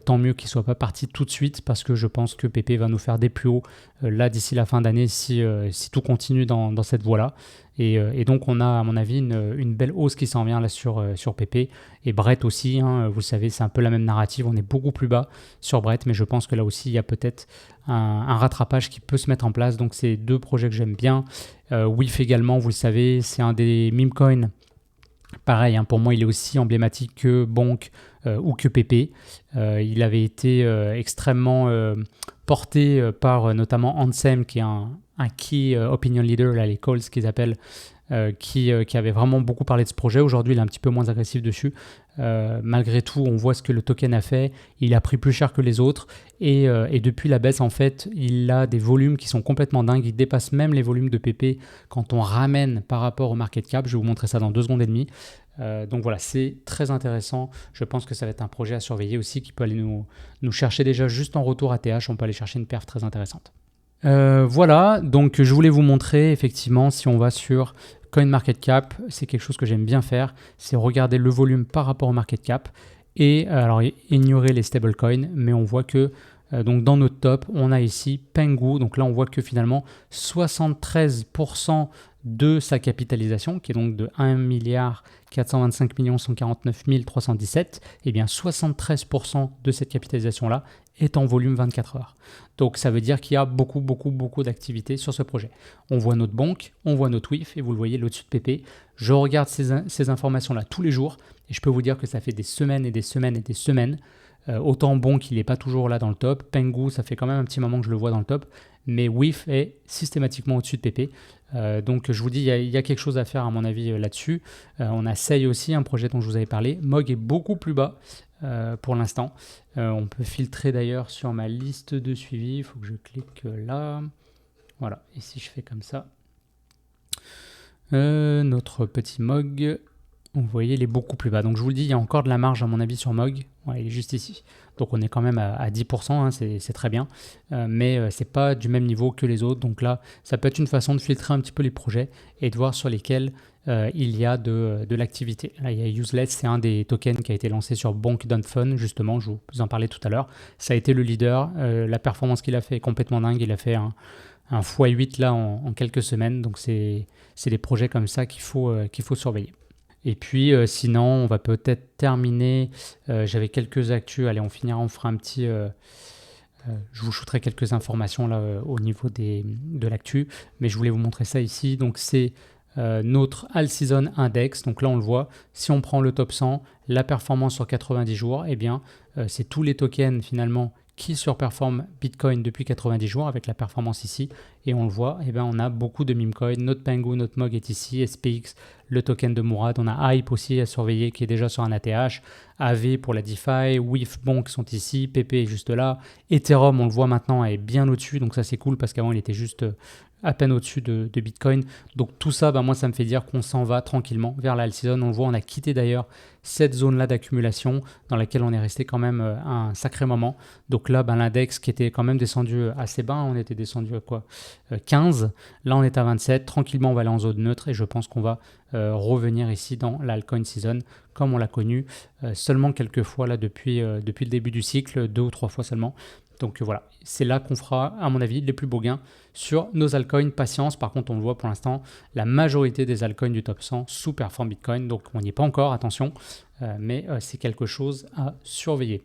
Tant mieux qu'ils ne soient pas partis tout de suite parce que je pense que PP va nous faire des plus hauts là d'ici la fin d'année si tout continue dans cette voie-là. Et donc on a à mon avis une belle hausse qui s'en vient là sur PP. Et Brett aussi, hein, vous savez, c'est un peu la même narrative, on est beaucoup plus bas sur Brett, mais je pense que là aussi il y a peut-être un rattrapage qui peut se mettre en place. Donc c'est deux projets que j'aime bien. WIF également, vous le savez, c'est un des meme coins. Pareil, hein, pour moi, il est aussi emblématique que Bonk ou que PP. Il avait été extrêmement porté par notamment Ansem, qui est un key opinion leader, là, les calls qu'ils appellent, qui avait vraiment beaucoup parlé de ce projet. Aujourd'hui, il est un petit peu moins agressif dessus. Malgré tout, on voit ce que le token a fait. Il a pris plus cher que les autres. Et depuis la baisse, en fait, il a des volumes qui sont complètement dingues. Il dépasse même les volumes de PP quand on ramène par rapport au market cap. Je vais vous montrer ça dans 2 secondes et demie. Donc voilà, c'est très intéressant. Je pense que ça va être un projet à surveiller aussi qui peut aller nous chercher déjà juste en retour ATH. On peut aller chercher une perf très intéressante. Voilà, donc je voulais vous montrer effectivement si on va sur CoinMarketCap, c'est quelque chose que j'aime bien faire, c'est regarder le volume par rapport au market cap et alors ignorer les stablecoins, mais on voit que donc dans notre top, on a ici Pengu, donc là on voit que finalement 73% de sa capitalisation, qui est donc de 1 425 149 317, et bien 73% de cette capitalisation-là est en volume 24 heures. Donc ça veut dire qu'il y a beaucoup d'activités sur ce projet. On voit notre banque, on voit notre WIF, et vous le voyez là au-dessus de PP. Je regarde ces informations-là tous les jours, et je peux vous dire que ça fait des semaines et des semaines et des semaines. Autant Bonk, il n'est pas toujours là dans le top. Pengu, ça fait quand même un petit moment que je le vois dans le top. Mais WIF est systématiquement au-dessus de PP. Donc je vous dis, il y a quelque chose à faire à mon avis là-dessus. On a Sei aussi, un projet dont je vous avais parlé. Mog est beaucoup plus bas pour l'instant. On peut filtrer d'ailleurs sur ma liste de suivi. Il faut que je clique là. Voilà, et si je fais comme ça. Notre petit Mog, vous voyez, il est beaucoup plus bas. Donc je vous le dis, il y a encore de la marge à mon avis sur Mog. Ouais, il est juste ici. Donc on est quand même à 10%, hein, c'est très bien. Mais c'est pas du même niveau que les autres. Donc là, ça peut être une façon de filtrer un petit peu les projets et de voir sur lesquels il y a de l'activité. Là, il y a Useless, c'est un des tokens qui a été lancé sur Bonk.fun, justement, je vous en parlais tout à l'heure. Ça a été le leader. La performance qu'il a fait est complètement dingue. Il a fait un x8 là en quelques semaines. Donc c'est des projets comme ça qu'il faut surveiller. Et puis sinon, on va peut-être terminer. J'avais quelques actus. Allez, on finira, on fera un petit... je vous shooterai quelques informations là au niveau de l'actu. Mais je voulais vous montrer ça ici. Donc c'est notre All Season Index. Donc là, on le voit. Si on prend le top 100, la performance sur 90 jours, eh bien, c'est tous les tokens finalement qui surperforme Bitcoin depuis 90 jours avec la performance ici. Et on le voit, eh ben on a beaucoup de meme coins. Notre Pengu, notre Mog est ici, SPX, le token de Mourad. On a Hype aussi à surveiller qui est déjà sur un ATH. AV pour la DeFi, WIF, Bonk sont ici, PP est juste là. Ethereum, on le voit maintenant, est bien au-dessus. Donc ça c'est cool parce qu'avant il était juste à peine au-dessus de Bitcoin. Donc tout ça, moi ça me fait dire qu'on s'en va tranquillement vers la all season. On le voit, on a quitté d'ailleurs cette zone-là d'accumulation dans laquelle on est resté quand même un sacré moment. Donc là, l'index qui était quand même descendu assez bas, on était descendu à quoi 15. Là, on est à 27. Tranquillement, on va aller en zone neutre et je pense qu'on va revenir ici dans l'altcoin season comme on l'a connu seulement quelques fois là depuis le début du cycle, 2 ou 3 fois seulement. Donc voilà, c'est là qu'on fera, à mon avis, les plus beaux gains sur nos altcoins. Patience, par contre, on le voit pour l'instant, la majorité des altcoins du top 100 sous-performent Bitcoin. Donc on n'y est pas encore, attention, mais c'est quelque chose à surveiller.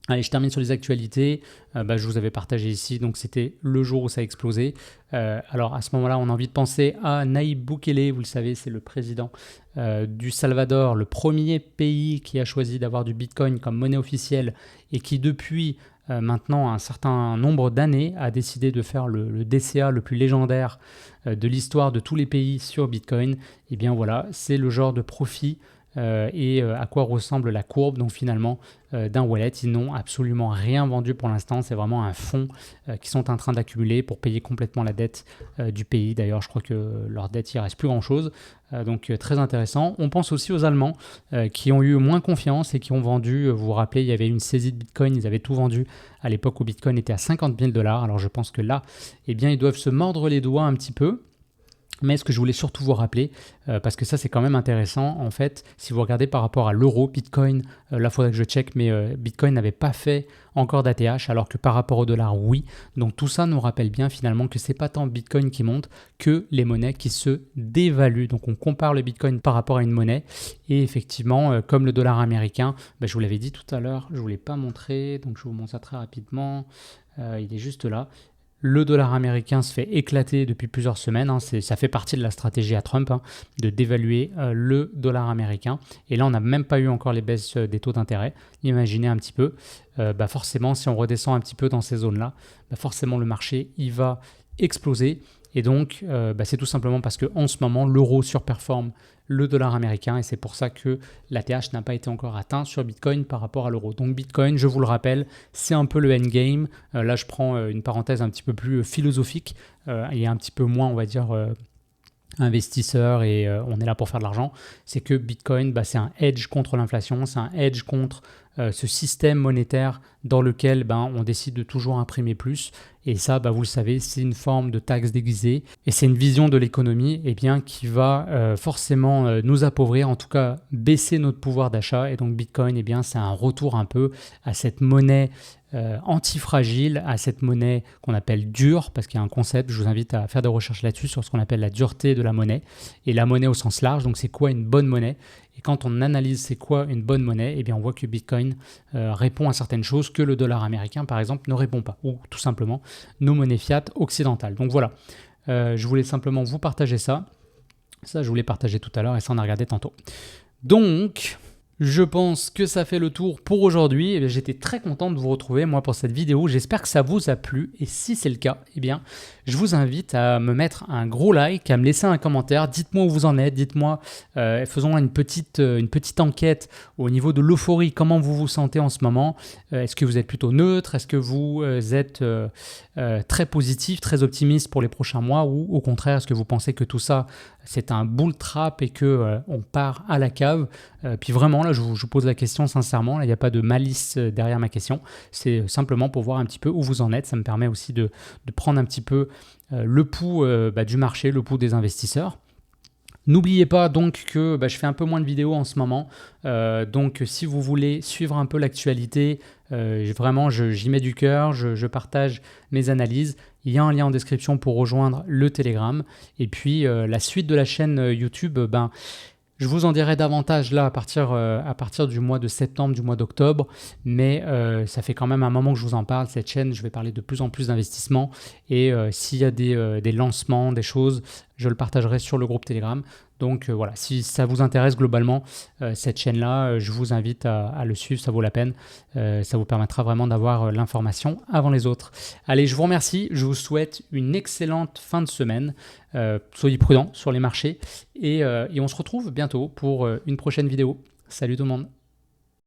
Allez, je termine sur les actualités. Je vous avais partagé ici, donc c'était le jour où ça a explosé. Alors à ce moment-là, on a envie de penser à Nayib Bukele, vous le savez, c'est le président du Salvador, le premier pays qui a choisi d'avoir du Bitcoin comme monnaie officielle et qui depuis maintenant un certain nombre d'années a décidé de faire le DCA le plus légendaire de l'histoire de tous les pays sur Bitcoin. Et bien voilà, c'est le genre de profit et à quoi ressemble la courbe. Donc finalement d'un wallet, ils n'ont absolument rien vendu pour l'instant, c'est vraiment un fonds qui sont en train d'accumuler pour payer complètement la dette du pays. D'ailleurs je crois que leur dette il reste plus grand chose, donc très intéressant. On pense aussi aux Allemands qui ont eu moins confiance et qui ont vendu, vous vous rappelez, il y avait une saisie de Bitcoin, ils avaient tout vendu à l'époque où Bitcoin était à 50 000 $. Alors je pense que là, eh bien, ils doivent se mordre les doigts un petit peu. Mais ce que je voulais surtout vous rappeler, parce que ça c'est quand même intéressant, en fait, si vous regardez par rapport à l'euro, Bitcoin, là il faudrait que je check, mais Bitcoin n'avait pas fait encore d'ATH, alors que par rapport au dollar, oui. Donc tout ça nous rappelle bien finalement que c'est pas tant Bitcoin qui monte que les monnaies qui se dévaluent. Donc on compare le Bitcoin par rapport à une monnaie, et effectivement, comme le dollar américain, je vous l'avais dit tout à l'heure, je ne vous l'ai pas montré, donc je vous montre ça très rapidement, il est juste là. Le dollar américain se fait éclater depuis plusieurs semaines. Ça fait partie de la stratégie à Trump de dévaluer le dollar américain. Et là, on n'a même pas eu encore les baisses des taux d'intérêt. Imaginez un petit peu. Forcément, si on redescend un petit peu dans ces zones-là, forcément le marché il va exploser. Et donc, c'est tout simplement parce qu'en ce moment, l'euro surperforme le dollar américain et c'est pour ça que l'ATH n'a pas été encore atteint sur Bitcoin par rapport à l'euro. Donc Bitcoin, je vous le rappelle, c'est un peu le endgame. Là, je prends une parenthèse un petit peu plus philosophique et un petit peu moins, on va dire, investisseur et on est là pour faire de l'argent. C'est que Bitcoin, c'est un hedge contre l'inflation, c'est un hedge contre ce système monétaire dans lequel on décide de toujours imprimer plus. Et ça, vous le savez, c'est une forme de taxe déguisée. Et c'est une vision de l'économie qui va forcément nous appauvrir, en tout cas baisser notre pouvoir d'achat. Et donc Bitcoin, c'est un retour un peu à cette monnaie antifragile, à cette monnaie qu'on appelle dure, parce qu'il y a un concept, je vous invite à faire des recherches là-dessus, sur ce qu'on appelle la dureté de la monnaie. Et la monnaie au sens large, donc c'est quoi une bonne monnaie ? Et quand on analyse c'est quoi une bonne monnaie, on voit que Bitcoin répond à certaines choses que le dollar américain, par exemple, ne répond pas. Ou tout simplement nos monnaies fiat occidentales. Donc voilà, je voulais simplement vous partager ça. Ça, je voulais partager tout à l'heure et ça, on a regardé tantôt. Donc, je pense que ça fait le tour pour aujourd'hui. J'étais très content de vous retrouver, moi, pour cette vidéo. J'espère que ça vous a plu. Et si c'est le cas, je vous invite à me mettre un gros like, à me laisser un commentaire. Dites-moi où vous en êtes. Dites-moi, faisons une petite enquête au niveau de l'euphorie. Comment vous vous sentez en ce moment ? Est-ce que vous êtes plutôt neutre ? Est-ce que vous êtes très positif, très optimiste pour les prochains mois ? Ou au contraire, est-ce que vous pensez que tout ça, c'est un bull trap et qu'on part à la cave ? Puis vraiment, là, je vous pose la question sincèrement. Il n'y a pas de malice derrière ma question. C'est simplement pour voir un petit peu où vous en êtes. Ça me permet aussi de prendre un petit peu le pouls du marché, le pouls des investisseurs. N'oubliez pas donc que je fais un peu moins de vidéos en ce moment. Donc si vous voulez suivre un peu l'actualité, vraiment j'y mets du cœur, je partage mes analyses. Il y a un lien en description pour rejoindre le Telegram. Et puis la suite de la chaîne YouTube, je vous en dirai davantage là à partir du mois de septembre, du mois d'octobre, mais ça fait quand même un moment que je vous en parle. Cette chaîne, je vais parler de plus en plus d'investissement et s'il y a des lancements, des choses, je le partagerai sur le groupe Telegram. Donc voilà, si ça vous intéresse globalement, cette chaîne-là, je vous invite à le suivre, ça vaut la peine. Ça vous permettra vraiment d'avoir l'information avant les autres. Allez, je vous remercie, je vous souhaite une excellente fin de semaine. Soyez prudents sur les marchés et on se retrouve bientôt pour une prochaine vidéo. Salut tout le monde.